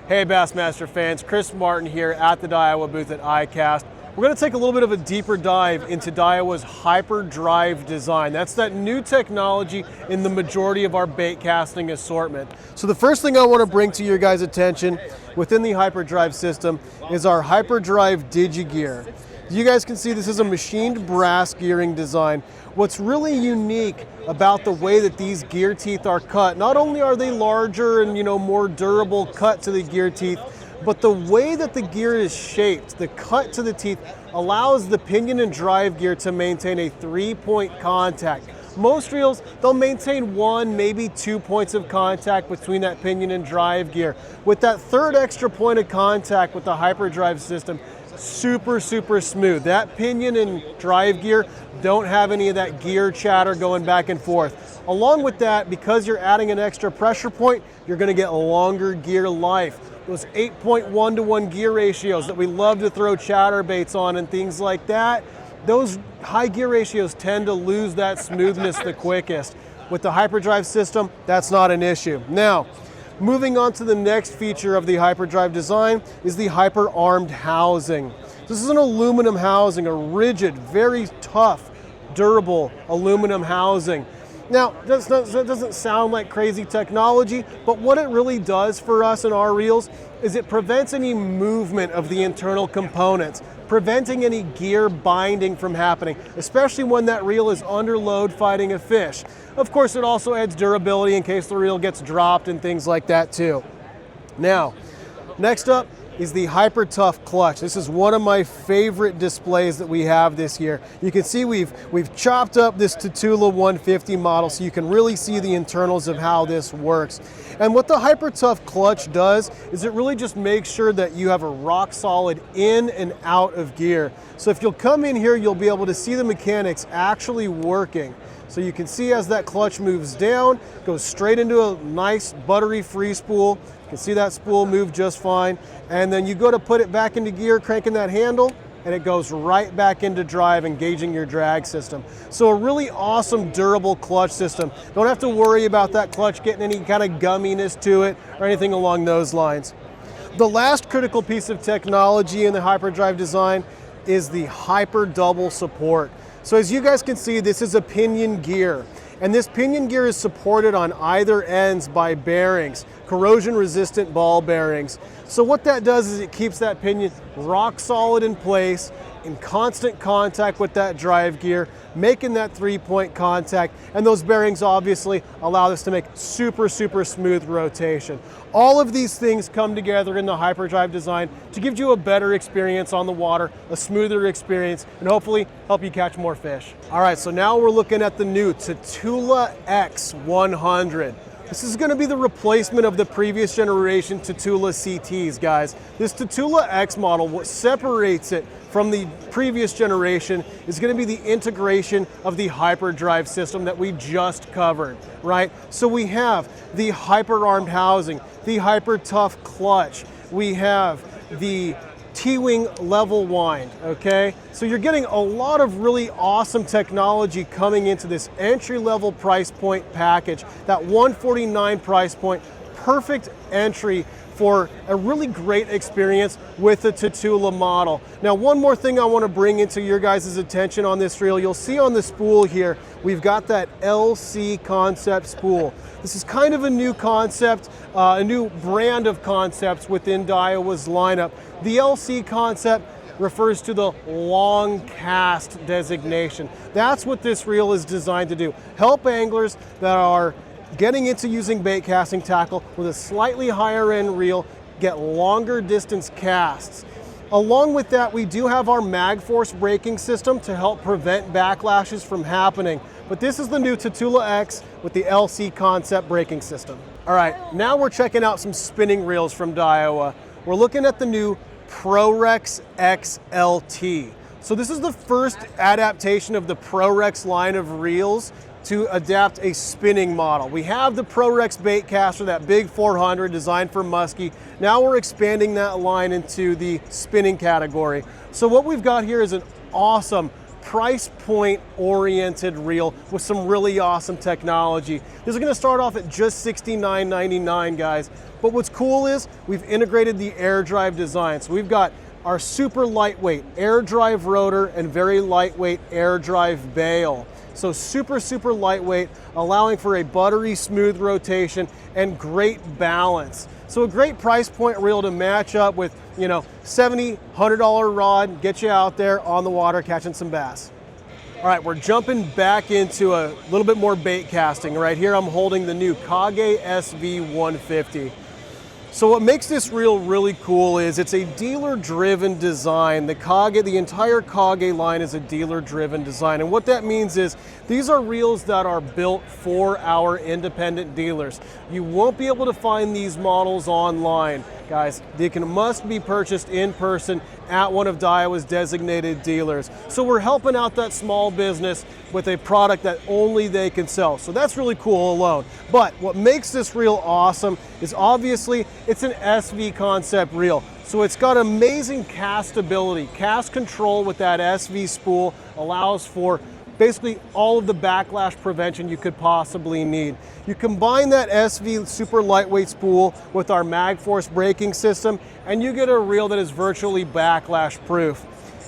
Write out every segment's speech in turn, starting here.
Hey Bassmaster fans, Chris Martin here at the Daiwa booth at ICAST. We're going to take a little bit of a deeper dive into Daiwa's HyperDrive design. That's that new technology in the majority of our bait casting assortment. So the first thing I want to bring to your guys' attention within the HyperDrive system is our HyperDrive DigiGear. You guys can see this is a machined brass gearing design. What's really unique about the way that these gear teeth are cut, not only are they larger and more durable cut to the gear teeth, but the way that the gear is shaped, the cut to the teeth, allows the pinion and drive gear to maintain a 3-point contact. Most reels, they'll maintain 1, maybe 2 points of contact between that pinion and drive gear. With that third extra point of contact with the HyperDrive system, super smooth. That pinion and drive gear don't have any of that gear chatter going back and forth. Along with that, because you're adding an extra pressure point, you're going to get longer gear life. Those 8.1-to-1 gear ratios that we love to throw chatterbaits on and things like that, those high gear ratios tend to lose that smoothness the quickest. With the HyperDrive system, that's not an issue. Now, moving on to the next feature of the HyperDrive design is the hyper-armed housing. This is an aluminum housing, a rigid, very tough, durable aluminum housing. Now, that doesn't sound like crazy technology, but what it really does for us in our reels is it prevents any movement of the internal components, preventing any gear binding from happening, especially when that reel is under load fighting a fish. Of course, it also adds durability in case the reel gets dropped and things like that too. Now, next up is the Hyper Tough clutch. This is one of my favorite displays that we have this year. You can see we've chopped up this Tutula 150 model so you can really see the internals of how this works. And what the Hyper Tough clutch does is it really just makes sure that you have a rock solid in and out of gear. So if you'll come in here, you'll be able to see the mechanics actually working. So you can see as that clutch moves down, goes straight into a nice buttery free spool. You can see that spool move just fine. And then you go to put it back into gear, cranking that handle, and it goes right back into drive, engaging your drag system. So a really awesome, durable clutch system. Don't have to worry about that clutch getting any kind of gumminess to it or anything along those lines. The last critical piece of technology in the HyperDrive design is the Hyper Double support. So as you guys can see, this is a pinion gear. And this pinion gear is supported on either ends by bearings, corrosion-resistant ball bearings. So what that does is it keeps that pinion rock solid in place, in constant contact with that drive gear, making that 3-point contact, and those bearings obviously allow this to make super smooth rotation. All of these things come together in the HyperDrive design to give you a better experience on the water, a smoother experience, and hopefully help you catch more fish. All right, so now we're looking at the new Tutula X100. This is going to be the replacement of the previous generation Tutula CTs, guys. This Tutula X model, what separates it from the previous generation is going to be the integration of the HyperDrive system that we just covered, right? So we have the hyper-armed housing, the Hyper Tough clutch, we have the T-wing level wind, okay? So you're getting a lot of really awesome technology coming into this entry-level price point package. That $149 price point, perfect entry for a really great experience with the Tutula model. Now, one more thing I want to bring into your guys' attention on this reel. You'll see on the spool here, we've got that LC concept spool. This is kind of a new concept, a new brand of concepts within Daiwa's lineup. The LC concept refers to the long cast designation. That's what this reel is designed to do. Help anglers that are getting into using bait casting tackle with a slightly higher end reel get longer distance casts. Along with that, we do have our MagForce braking system to help prevent backlashes from happening. But this is the new Tutula X with the LC concept braking system. All right, now we're checking out some spinning reels from Daiwa. We're looking at the new ProRex XLT. So this is the first adaptation of the ProRex line of reels to adapt a spinning model. We have the ProRex baitcaster, that big 400 designed for muskie. Now we're expanding that line into the spinning category. So what we've got here is an awesome price point oriented reel with some really awesome technology. This is going to start off at just $69.99, guys. But what's cool is we've integrated the AirDrive design. So we've got our super lightweight AirDrive rotor and very lightweight AirDrive bail. So super, super lightweight, allowing for a buttery smooth rotation and great balance. So a great price point reel to match up with, you know, $70, $100 rod, get you out there on the water catching some bass. All right, we're jumping back into a little bit more bait casting. Right here I'm holding the new Kag SV150. So what makes this reel really cool is it's a dealer-driven design. The entire Kag line is a dealer-driven design. And what that means is these are reels that are built for our independent dealers. You won't be able to find these models online, guys. They must be purchased in person at one of Daiwa's designated dealers. So we're helping out that small business with a product that only they can sell. So that's really cool alone. But what makes this reel awesome is obviously it's an SV concept reel. So it's got amazing castability. Cast control with that SV spool allows for basically all of the backlash prevention you could possibly need. You combine that SV super lightweight spool with our MagForce braking system and you get a reel that is virtually backlash proof.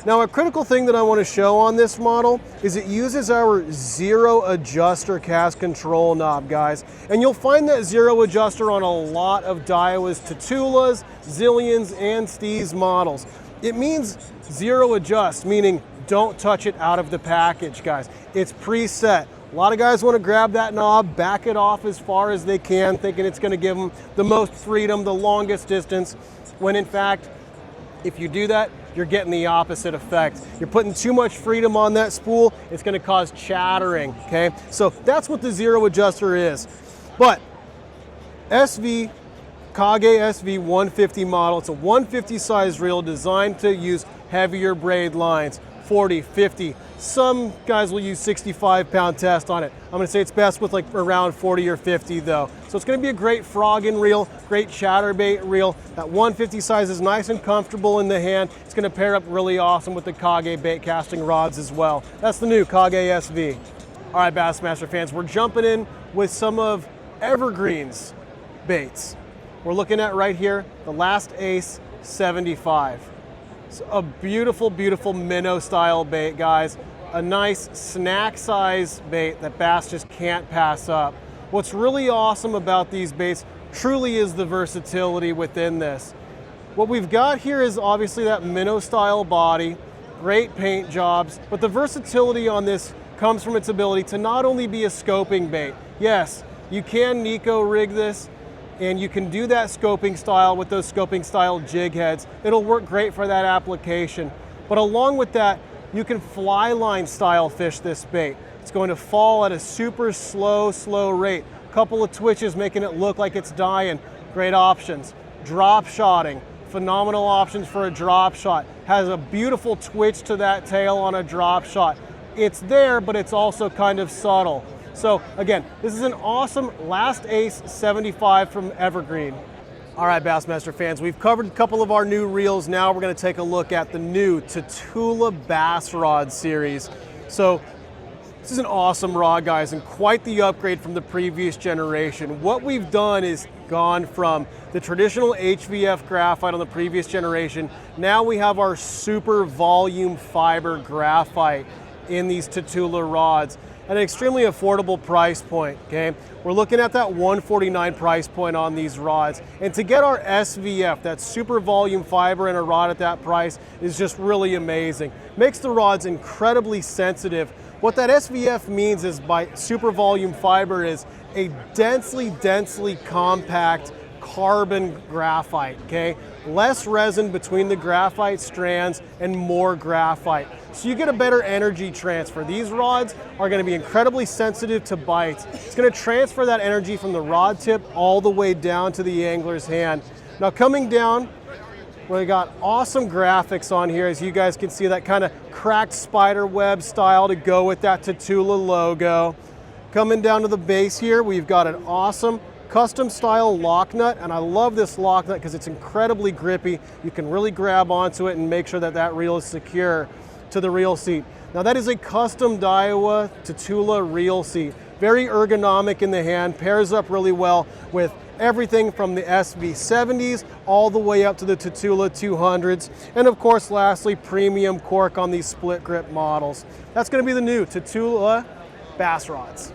Now a critical thing that I want to show on this model is it uses our zero adjuster cast control knob, guys. And you'll find that zero adjuster on a lot of Daiwa's Tutulas, Zillions, and Steez models. It means zero adjust, meaning don't touch it out of the package, guys. It's preset. A lot of guys want to grab that knob, back it off as far as they can, thinking it's going to give them the most freedom, the longest distance, when in fact, if you do that, you're getting the opposite effect. You're putting too much freedom on that spool, it's going to cause chattering, okay? So that's what the zero adjuster is. But Kag SV150 model, it's a 150 size reel designed to use heavier braid lines. 40, 50. Some guys will use 65-pound test on it. I'm going to say it's best with like around 40 or 50 though. So it's going to be a great frogging reel, great chatterbait reel. That 150 size is nice and comfortable in the hand. It's going to pair up really awesome with the Kag bait casting rods as well. That's the new Kag SV. All right, Bassmaster fans, we're jumping in with some of Evergreen's baits. We're looking at right here, the Last Ace 75. It's a beautiful, beautiful minnow style bait, guys. A nice snack size bait that bass just can't pass up. What's really awesome about these baits truly is the versatility within this. What we've got here is obviously that minnow style body, great paint jobs, but the versatility on this comes from its ability to not only be a scoping bait. Yes, you can Nico rig this, and you can do that scoping style with those scoping style jig heads. It'll work great for that application. But along with that, you can fly line style fish this bait. It's going to fall at a super slow rate. A couple of twitches making it look like it's dying. Great options. Drop shotting, phenomenal options for a drop shot. Has a beautiful twitch to that tail on a drop shot. It's there, but it's also kind of subtle. So again, this is an awesome Last Ace 75 from Evergreen. All right, Bassmaster fans, we've covered a couple of our new reels. Now we're going to take a look at the new Tutula Bass rod series. So this is an awesome rod, guys, and quite the upgrade from the previous generation. What we've done is gone from the traditional HVF graphite on the previous generation. Now we have our super volume fiber graphite in these Tutula rods at an extremely affordable price point, okay? We're looking at that $149 price point on these rods. And to get our SVF, that super volume fiber in a rod at that price is just really amazing. Makes the rods incredibly sensitive. What that SVF means is by super volume fiber is a densely compact carbon graphite, okay? Less resin between the graphite strands and more graphite. So you get a better energy transfer. These rods are going to be incredibly sensitive to bites. It's going to transfer that energy from the rod tip all the way down to the angler's hand. Now coming down, we got awesome graphics on here. As you guys can see, that kind of cracked spider web style to go with that Tutula logo. Coming down to the base here, we've got an awesome custom style lock nut, and I love this lock nut because it's incredibly grippy. You can really grab onto it and make sure that that reel is secure. to the reel seat. Now that is a custom Daiwa Tutula reel seat. Very ergonomic in the hand, pairs up really well with everything from the SV70s all the way up to the Tutula 200s. And of course, lastly, premium cork on these split grip models. That's going to be the new Tutula Bass rods.